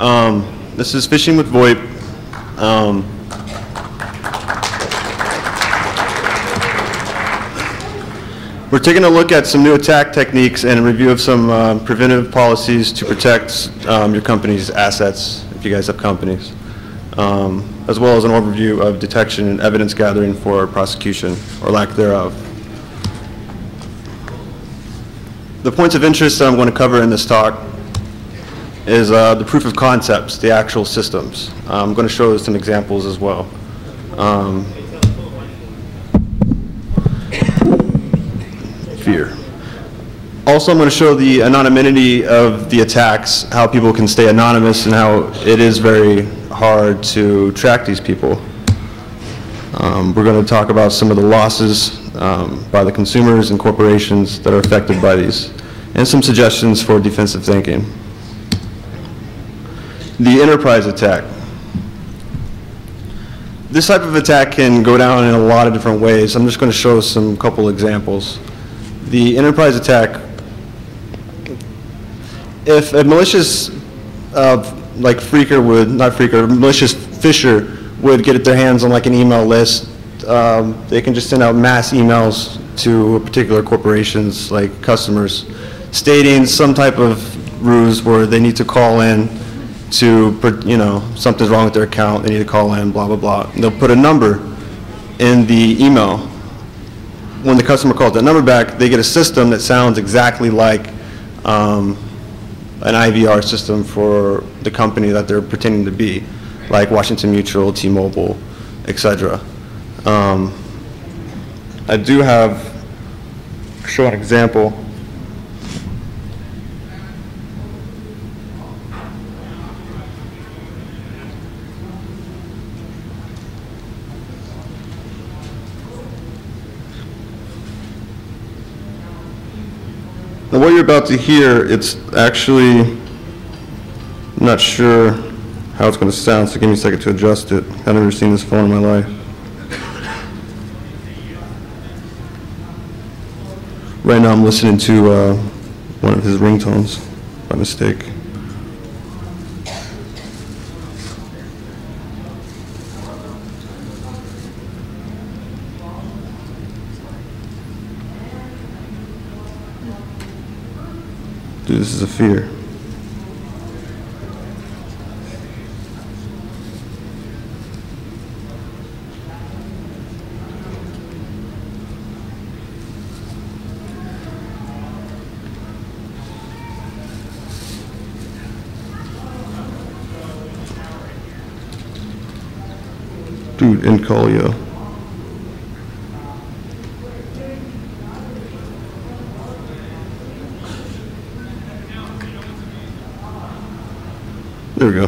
This is Phishing with VoIP. We're taking a look at some new attack techniques and a review of some preventive policies to protect your company's assets, if you guys have companies, as well as an overview of detection and evidence gathering for prosecution or lack thereof. The points of interest that I'm going to cover in this talk is the proof of concepts, the actual systems. I'm going to show some examples as well. Fear. Also, I'm going to show the anonymity of the attacks, how people can stay anonymous, and how it is very hard to track these people. We're going to talk about some of the losses by the consumers and corporations that are affected by these, and some suggestions for defensive thinking. The enterprise attack. This type of attack can go down in a lot of different ways. I'm just going to show some couple examples. The enterprise attack, if a malicious, like Phreaker would, not Phreaker, malicious phisher would get their hands on like an email list, they can just send out mass emails to particular corporations, like customers, stating some type of ruse where they need to call in to, you know, something's wrong with their account, they need to call in, blah, blah, blah. And they'll put a number in the email. When the customer calls that number back, they get a system that sounds exactly like an IVR system for the company that they're pretending to be, like Washington Mutual, T-Mobile, etc. I do have, show an example. Now what you're about to hear, it's actually, I'm not sure how it's going to sound, so give me a second to adjust it. I've never seen this phone in my life. Right now I'm listening to one of his ringtones by mistake. Dude, this is a fear. Dude, Incolio. There we go.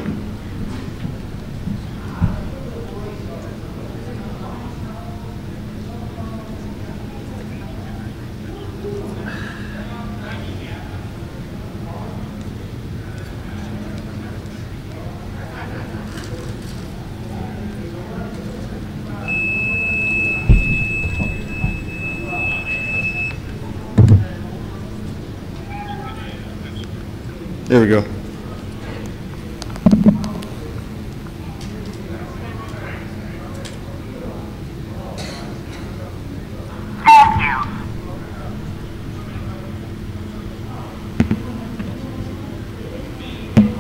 There we go.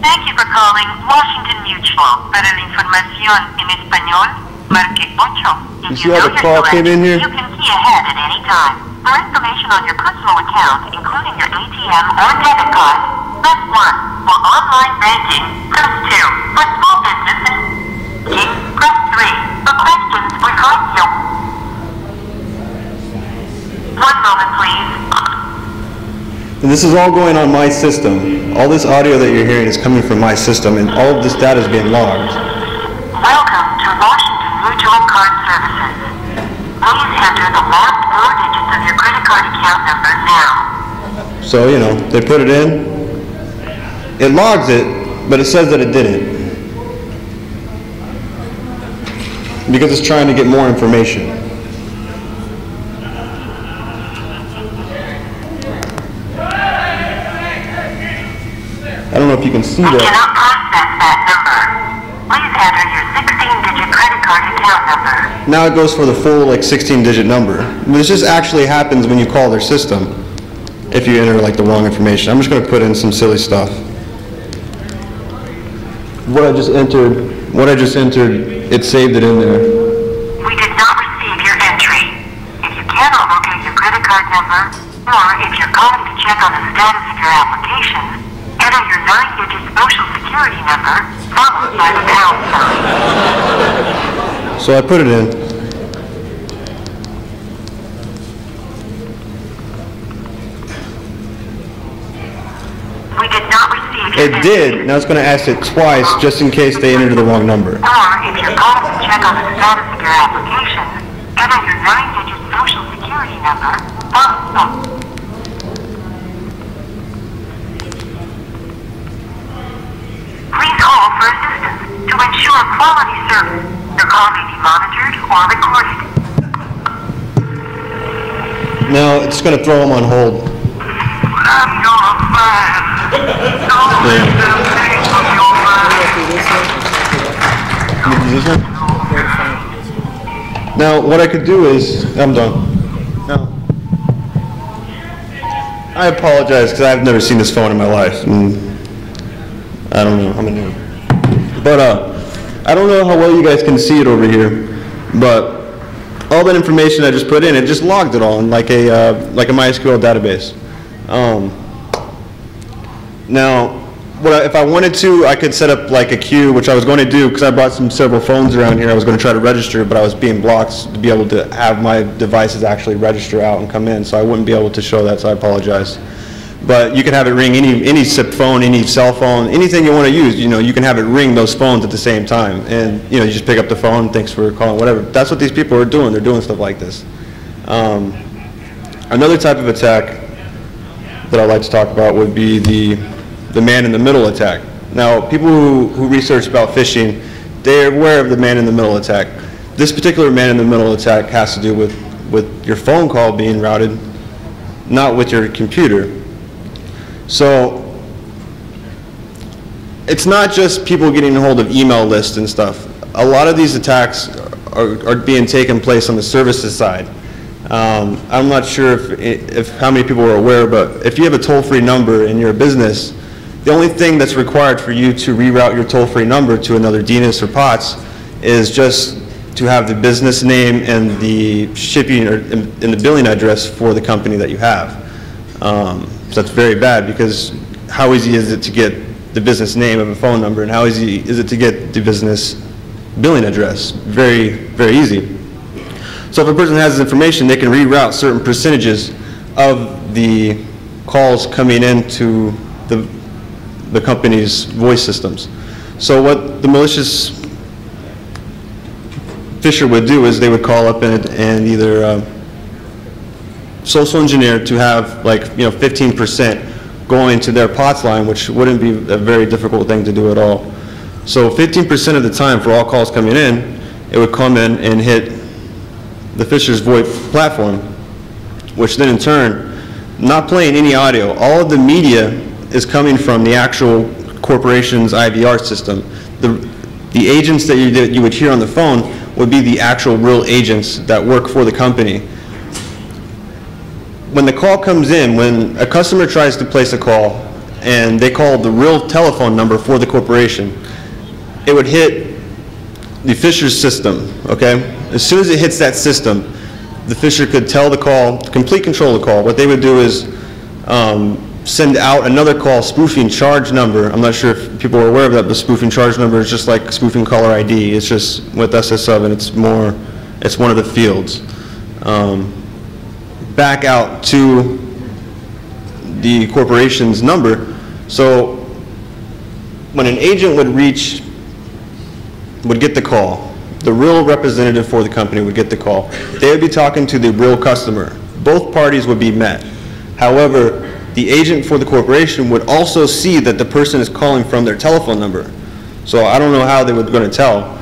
Thank you for calling Washington Mutual. Para la información en español, marque 8. You see how the call came in here? You can key ahead at any time. For information on your personal account, including your ATM or debit card, press 1. For online banking, press 2. For small businesses, press 3. For questions regarding your... One moment, please. And this is all going on my system. All this audio that you're hearing is coming from my system, and all of this data is being logged. Welcome to Washington Mutual Card Services. Please enter the last 4 digits of your credit card account number now. So, you know, they put it in. It logs it, but it says that it didn't. Because it's trying to get more information. I don't know if if you can see We that. cannot process that number. Please enter your 16-digit credit card account number. Now it goes for the full like 16-digit number. This just actually happens when you call their system, if you enter like the wrong information. I'm just going to put in some silly stuff. What I just entered, it saved it in there. We did not receive your entry. If you cannot locate your credit card number, or if you're calling to check on the status of your application, enter your 9-digit social security number, followed by the pound sign. So I put it in. We did not receive your It entry. did. Now it's going to ask it twice just in case they entered the wrong number. Or if you're calling to check on the status of your application, enter your 9-digit social security number, followed by... Please hold for assistance. To ensure quality service, your call may be monitored or recorded. Now it's going to throw them on hold. I'm your man. Don't let them take your man. Now what I could do is, I'm done. Now, I apologize because I've never seen this phone in my life. And I don't know, I'm a noob. But I don't know how well you guys can see it over here, but all that information I just put in, it just logged it all in like a MySQL database. Now, if I wanted to, I could set up like a queue, which I was going to do because I brought several phones around here. I was going to try to register, but I was being blocked to be able to have my devices actually register out and come in, so I wouldn't be able to show that, so I apologize. But you can have it ring any SIP phone, any cell phone, anything you want to use. You know, you can have it ring those phones at the same time, and you know, you just pick up the phone. Thanks for calling, whatever. That's what these people are doing. They're doing stuff like this. Another type of attack that I'd like to talk about would be the man-in-the-middle attack. Now, people who research about phishing, they're aware of the man-in-the-middle attack. This particular man-in-the-middle attack has to do with your phone call being routed, not with your computer. So it's not just people getting a hold of email lists and stuff. A lot of these attacks are being taken place on the services side. I'm not sure if how many people are aware, but if you have a toll-free number and you're a business, the only thing that's required for you to reroute your toll-free number to another DNS or POTS is just to have the business name and the shipping and the billing address for the company that you have. So that's very bad, because how easy is it to get the business name of a phone number, and how easy is it to get the business billing address? Very, very easy. So if a person has this information, they can reroute certain percentages of the calls coming into the company's voice systems. So what the malicious phisher would do is they would call up and either social engineer to have, like, 15% going to their POTS line, which wouldn't be a very difficult thing to do at all. So 15% of the time for all calls coming in, it would come in and hit the phisher's VoIP platform, which then in turn, not playing any audio. All of the media is coming from the actual corporation's IVR system. The agents that you would hear on the phone would be the actual real agents that work for the company. When the call comes in, when a customer tries to place a call and they call the real telephone number for the corporation, it would hit the phisher's system, okay? As soon as it hits that system, the phisher could tell the call, complete control of the call. What they would do is send out another call spoofing charge number. I'm not sure if people are aware of that, but spoofing charge number is just like spoofing caller ID. It's just with SS7, it's one of the fields. Back out to the corporation's number. So when an agent would get the call, the real representative for the company would get the call. They would be talking to the real customer. Both parties would be met. However, the agent for the corporation would also see that the person is calling from their telephone number. So I don't know how they were going to tell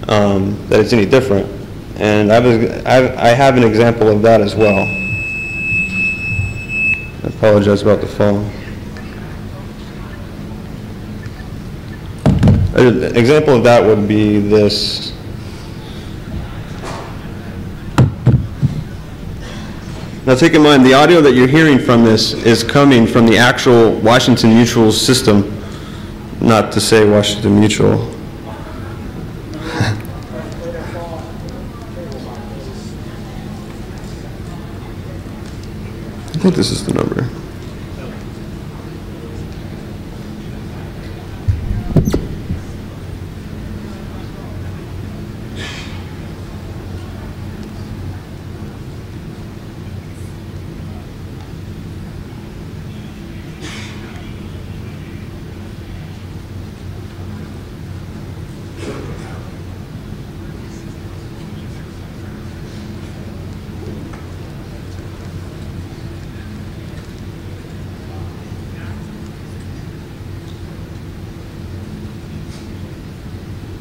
that it's any different. And I have an example of that as well. I apologize about the phone. An example of that would be this. Now take in mind, the audio that you're hearing from this is coming from the actual Washington Mutual system, not to say Washington Mutual. I think this is the number.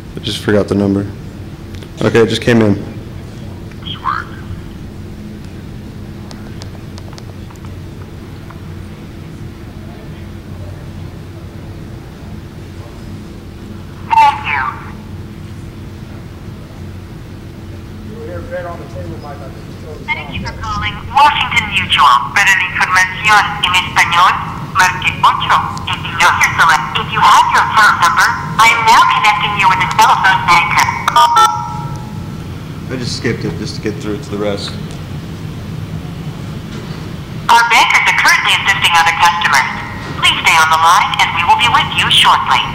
I just forgot the number. Okay, it just came in. Thank you. Thank you for calling Washington Mutual. Para la información en español, marque 8. If you have your phone number, I am now connecting you with the telephone banker. I just skipped it just to get through to the rest. Our bankers are currently assisting other customers. Please stay on the line and we will be with you shortly.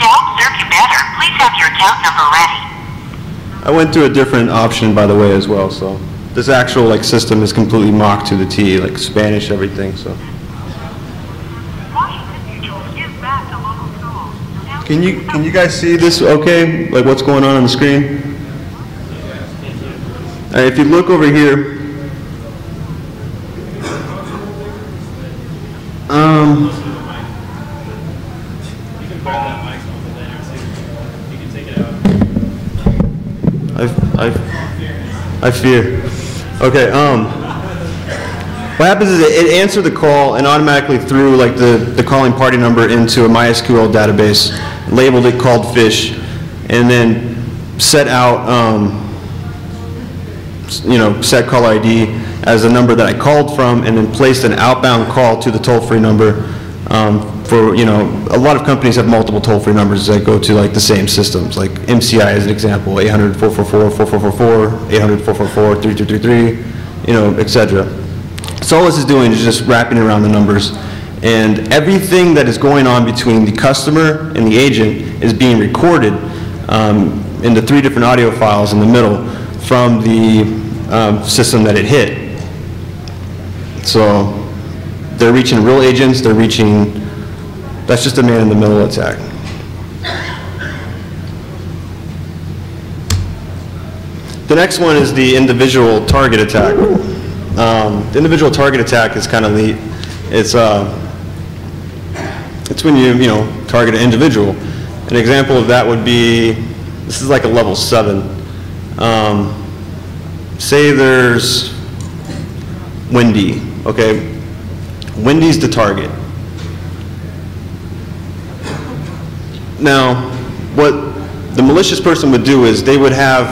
To help serve you better, please have your account number ready. I went through a different option, by the way, as well, so this actual like system is completely mocked to the T, like Spanish, everything, so. Can you guys see this okay? Like what's going on the screen? If you look over here, You can grab that mic off of there too. You can take it out. I fear. Okay, what happens is it answered the call and automatically threw like the calling party number into a MySQL database, labeled it called fish, and then set out, set call ID as the number that I called from, and then placed an outbound call to the toll-free number. For, a lot of companies have multiple toll-free numbers that go to like the same systems, like MCI as an example, 800-444-4444, 800-444-3233, etc. So all this is doing is just wrapping around the numbers, and everything that is going on between the customer and the agent is being recorded into 3 different audio files in the middle from the system that it hit. So they're reaching real agents, that's just a man-in-the-middle attack. The next one is the individual target attack. The individual target attack is kind of neat. It's when you target an individual. An example of that would be, this is like a level 7. Say there's Wendy, okay? Wendy's the target. Now, what the malicious person would do is they would have,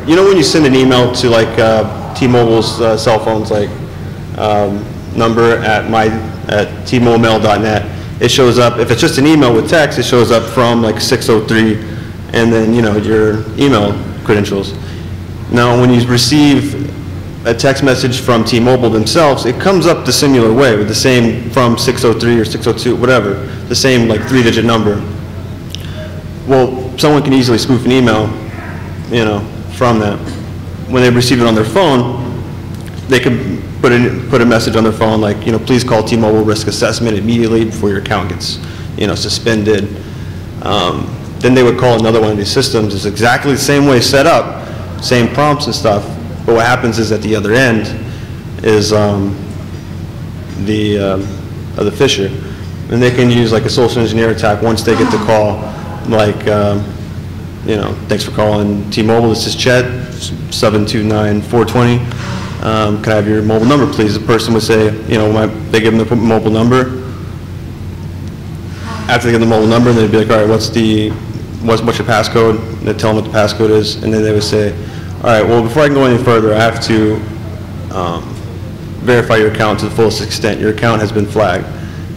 when you send an email to like T-Mobile's cell phones, like number at tmobilemail.net, it shows up, if it's just an email with text, it shows up from like 603 and then your email credentials. Now when you receive a text message from T-Mobile themselves, it comes up the similar way with the same from 603 or 602, whatever, the same like 3-digit number. Well, someone can easily spoof an email, from that. When they receive it on their phone, they could put a message on their phone like, please call T-Mobile risk assessment immediately before your account gets, suspended. Then they would call another one of these systems. It's exactly the same way set up, same prompts and stuff. But what happens is at the other end is the phisher, and they can use like a social engineer attack once they get the call, like thanks for calling T-Mobile. This is Chet, 729-420. Can I have your mobile number, please? The person would say, they give them the mobile number. after they get the mobile number, they'd be like, all right, what's your passcode? And they'd tell them what the passcode is, and then they would say, all right, well, before I can go any further, I have to verify your account to the fullest extent. Your account has been flagged.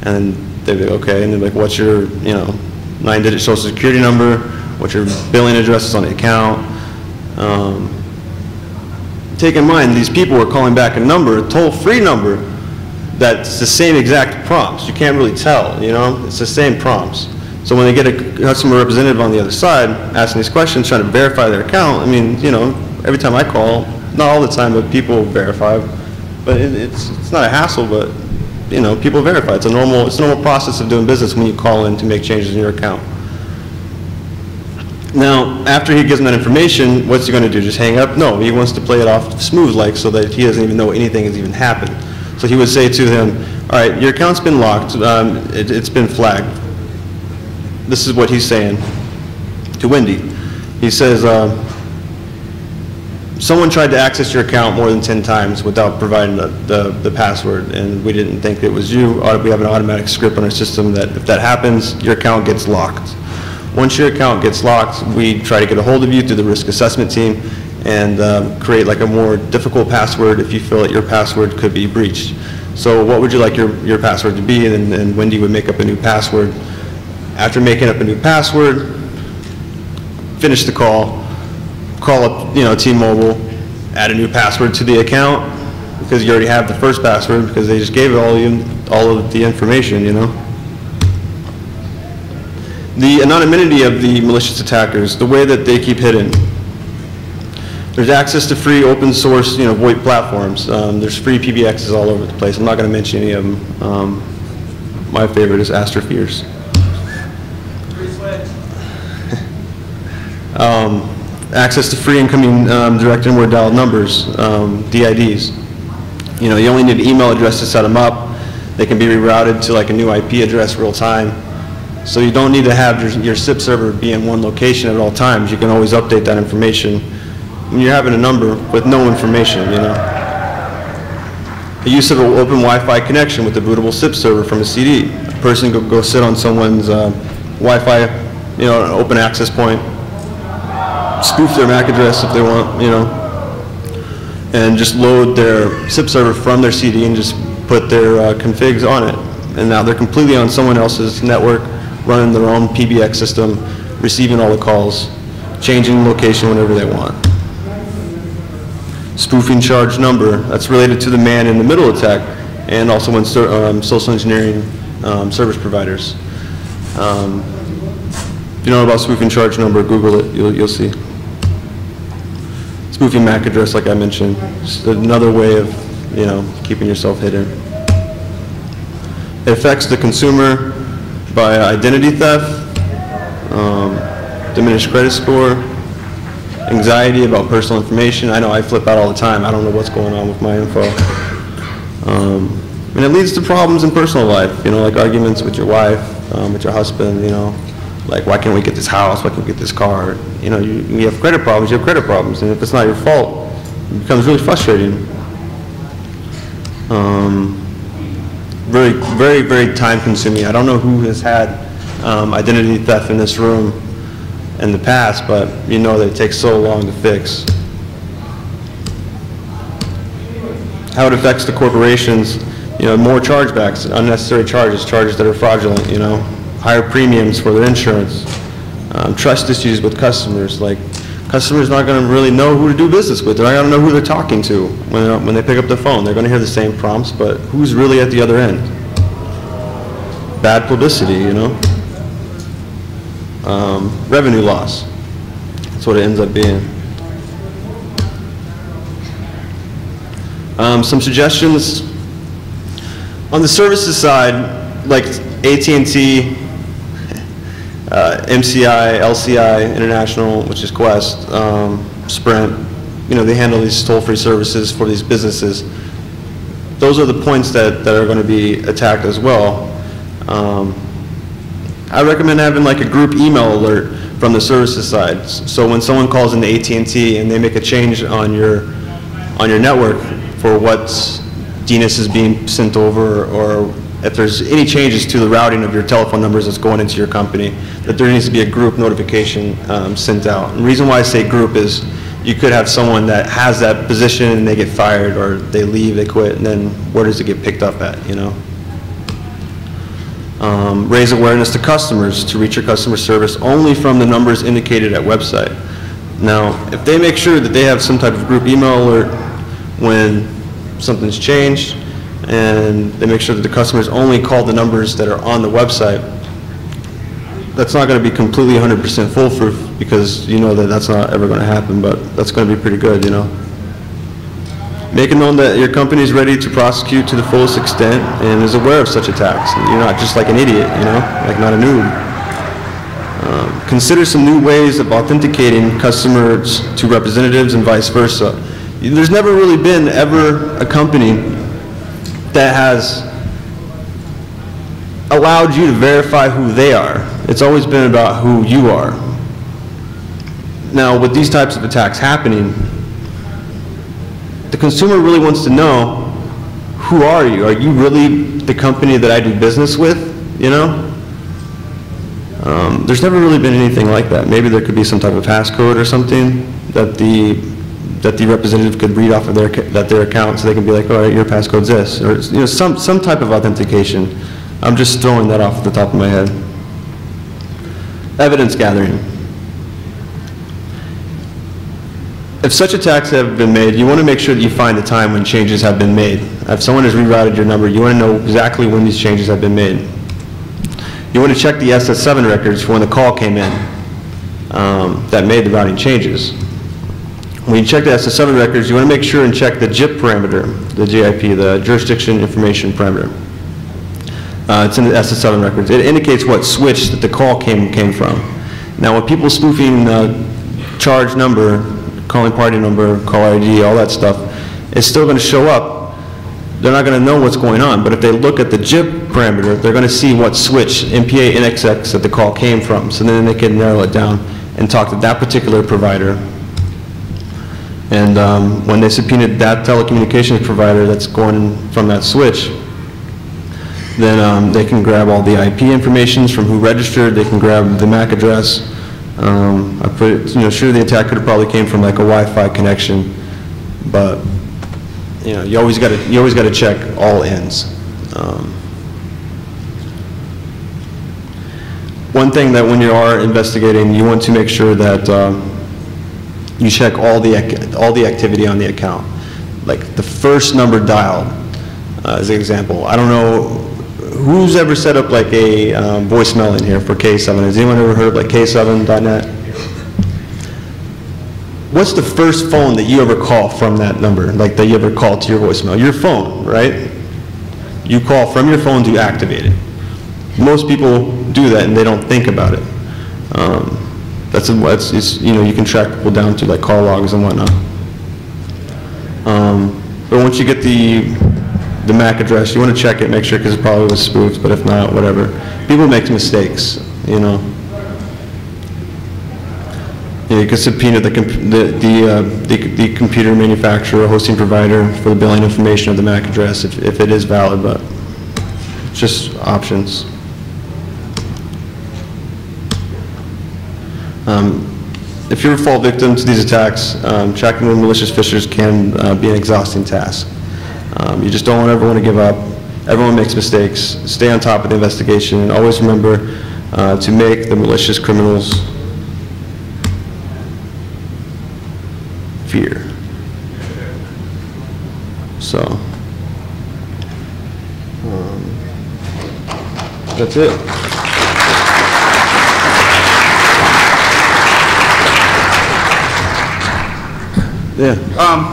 And they'd be like, okay, and they'd be like, what's your, 9-digit social security number? What's your billing address on the account? Take in mind, these people are calling back a number, a toll-free number, that's the same exact prompts. You can't really tell, It's the same prompts. So when they get a customer representative on the other side asking these questions, trying to verify their account, I mean, every time I call, not all the time, but people verify. But it's not a hassle, but, people verify. It's a normal process of doing business when you call in to make changes in your account. Now, after he gives them that information, what's he going to do? Just hang up? No, he wants to play it off smooth-like so that he doesn't even know anything has even happened. So he would say to them, all right, your account's been locked, it's been flagged. This is what he's saying to Wendy. He says, someone tried to access your account more than 10 times without providing the password, and we didn't think it was you. We have an automatic script on our system that if that happens, your account gets locked. Once your account gets locked, we try to get a hold of you through the risk assessment team and create like a more difficult password if you feel that your password could be breached. So what would you like your password to be? And Wendy would make up a new password. After making up a new password, finish the call up, T-Mobile, add a new password to the account because you already have the first password because they just gave it all of the information, The anonymity of the malicious attackers, the way that they keep hidden. There's access to free open source, VoIP platforms. There's free PBXs all over the place. I'm not going to mention any of them. My favorite is Astrofears. Access to free incoming direct inward dialed numbers, DIDs. You only need an email address to set them up. They can be rerouted to like a new IP address real time. So you don't need to have your SIP server be in one location at all times. You can always update that information when you're having a number with no information, The use of an open Wi-Fi connection with a bootable SIP server from a CD. A person could go sit on someone's Wi-Fi, an open access point, spoof their MAC address if they want, and just load their SIP server from their CD and just put their configs on it. And now they're completely on someone else's network, running their own PBX system, receiving all the calls, changing location whenever they want. Spoofing charge number, that's related to the man-in-the-middle attack, and also when social engineering service providers. If you know about spoofing charge number, Google it, you'll see. Spoofing MAC address, like I mentioned, just another way of, keeping yourself hidden. It affects the consumer by identity theft, diminished credit score, anxiety about personal information. I know I flip out all the time. I don't know what's going on with my info. And it leads to problems in personal life, like arguments with your wife, with your husband, like why can't we get this house, why can't we get this car? You have credit problems, and if it's not your fault, it becomes really frustrating. Very, very, very time consuming. I don't know who has had identity theft in this room in the past, but that it takes so long to fix. How it affects the corporations, more chargebacks, unnecessary charges that are fraudulent, higher premiums for their insurance, trust issues with customers, like customers not going to really know who to do business with. They're not going to know who they're talking to when they pick up the phone. They're going to hear the same prompts, but who's really at the other end? Bad publicity, revenue loss. That's what it ends up being. Some suggestions. On the services side, like AT&T, MCI, LCI, International, which is Quest, Sprint, they handle these toll-free services for these businesses. Those are the points that are going to be attacked as well. I recommend having like a group email alert from the services side. So when someone calls into AT&T and they make a change on your network for what DNS is being sent over or if there's any changes to the routing of your telephone numbers that's going into your company, that there needs to be a group notification sent out. And the reason why I say group is you could have someone that has that position and they get fired, or they leave, they quit, and then where does it get picked up at, you know? Raise awareness to customers to reach your customer service only from the numbers indicated at website. Now, if they make sure that they have some type of group email alert when something's changed, and they make sure that the customers only call the numbers that are on the website, that's not going to be completely 100% foolproof, because you know that that's not ever going to happen, but that's going to be pretty good, you know. Make it known that your company is ready to prosecute to the fullest extent and is aware of such attacks. You're not just like an idiot, you know, like not a noob. Consider some new ways of authenticating customers to representatives and vice versa. There's never really been ever a company that has allowed you to verify who they are. It's always been about who you are. Now, with these types of attacks happening, the consumer really wants to know, who are you? Are you really the company that I do business with, you know? There's never really been anything like that. Maybe there could be some type of passcode or something that the representative could read off of their account, so they can be like, all right, your passcode's this, or you know, some type of authentication. I'm just throwing that off the top of my head. Evidence gathering. If such attacks have been made, you want to make sure that you find the time when changes have been made. If someone has rerouted your number, you want to know exactly when these changes have been made. You want to check the SS7 records for when the call came in that made the routing changes. When you check the SS7 records, you want to make sure and check the JIP parameter, the JIP, the Jurisdiction Information Parameter. It's in the SS7 records. It indicates what switch that the call came from. Now, when people spoofing charge number, calling party number, call ID, all that stuff, it's still going to show up. They're not going to know what's going on, but if they look at the JIP parameter, they're going to see what switch, MPA, NXX, that the call came from. So then they can narrow it down and talk to that particular provider. And when they subpoenaed that telecommunications provider that's going from that switch, then they can grab all the IP information from who registered. They can grab the MAC address. I put it, you know, sure, the attack could have probably came from like a Wi-Fi connection, but you know, you always got to check all ends. One thing that when you are investigating, you want to make sure that you check all the activity on the account. Like the first number dialed, as an example. I don't know who's ever set up like a voicemail in here for K7. Has anyone ever heard of like K7.net? What's the first phone that you ever call from that number, like that you ever call to your voicemail? Your phone, right? You call from your phone to activate it. Most people do that and they don't think about it. It's, you know, you can track people down to like call logs and whatnot. But once you get the MAC address, you want to check it, make sure, because it probably was spoofed, but if not, whatever. People make mistakes, you know. Yeah, you can subpoena the computer manufacturer or hosting provider for the billing information of the MAC address if it is valid, but it's just options. If you're a fall victim to these attacks, tracking the malicious phishers can be an exhausting task. You just don't ever want to give up. Everyone makes mistakes. Stay on top of the investigation, and always remember to make the malicious criminals fear. So, that's it. Yeah.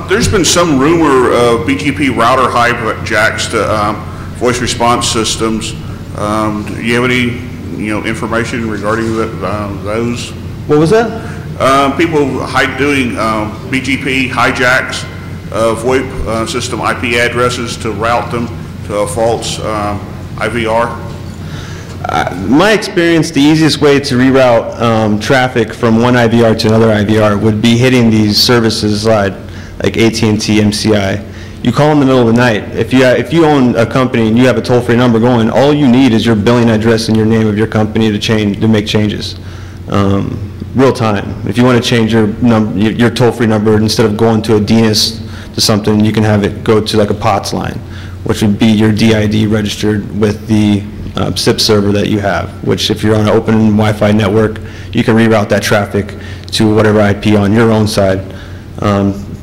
There's been some rumor of BGP router hijacks to voice response systems. Do you have any, information regarding those? What was that? People doing BGP hijacks of VoIP system IP addresses to route them to a false IVR. My experience, the easiest way to reroute traffic from one IVR to another IVR would be hitting these services like AT&T, MCI. You call in the middle of the night. If you own a company and you have a toll-free number going, all you need is your billing address and your name of your company to make changes. Real time. If you want to change your toll-free number, instead of going to a DNS to something, you can have it go to like a POTS line, which would be your DID registered with the SIP server that you have, which if you're on an open Wi-Fi network, you can reroute that traffic to whatever IP on your own side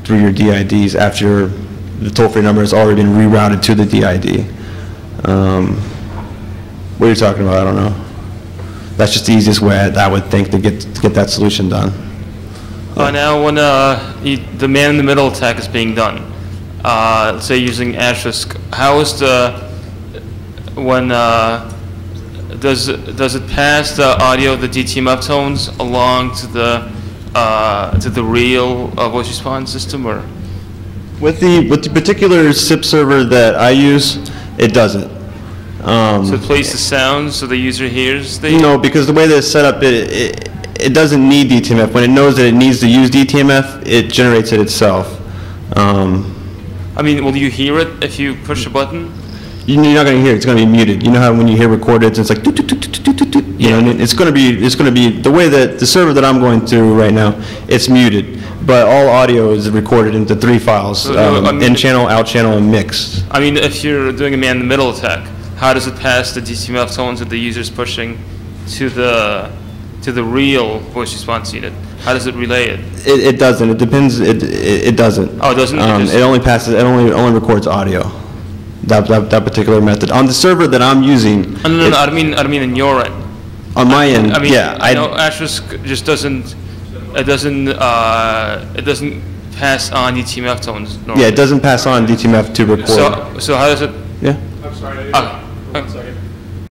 through your DIDs after the toll-free number has already been rerouted to the DID. What are you talking about? I don't know. That's just the easiest way I would think to get that solution done. Now, when the man-in-the-middle attack is being done, let's say using Asterisk, how is does it pass the audio, the DTMF tones, along to the real voice response system, or? With the particular SIP server that I use, it doesn't. So it plays the sound so the user hears No, because the way that it's set up, it doesn't need DTMF. When it knows that it needs to use DTMF, it generates it itself. I mean, will you hear it if you push a button? You're not going to hear it. It's going to be muted. You know how when you hear recorded, it's like, you know, it's going to be the way that the server that I'm going through right now, it's muted. But all audio is recorded into 3 files, in-channel, out-channel, and mixed. I mean, if you're doing a man-in-the-middle attack, how does it pass the DTMF tones that the user's pushing to the real voice response unit? How does it relay it? It doesn't. It depends. It doesn't. Oh, it doesn't? It only passes. It only records audio. That particular method on the server that I'm using. No, I mean in your end. On my end, I mean, yeah. I know Asterisk just doesn't. It doesn't pass on DTMF tones normally. Yeah, it doesn't pass on DTMF to record. So how does it? Yeah. I'm sorry.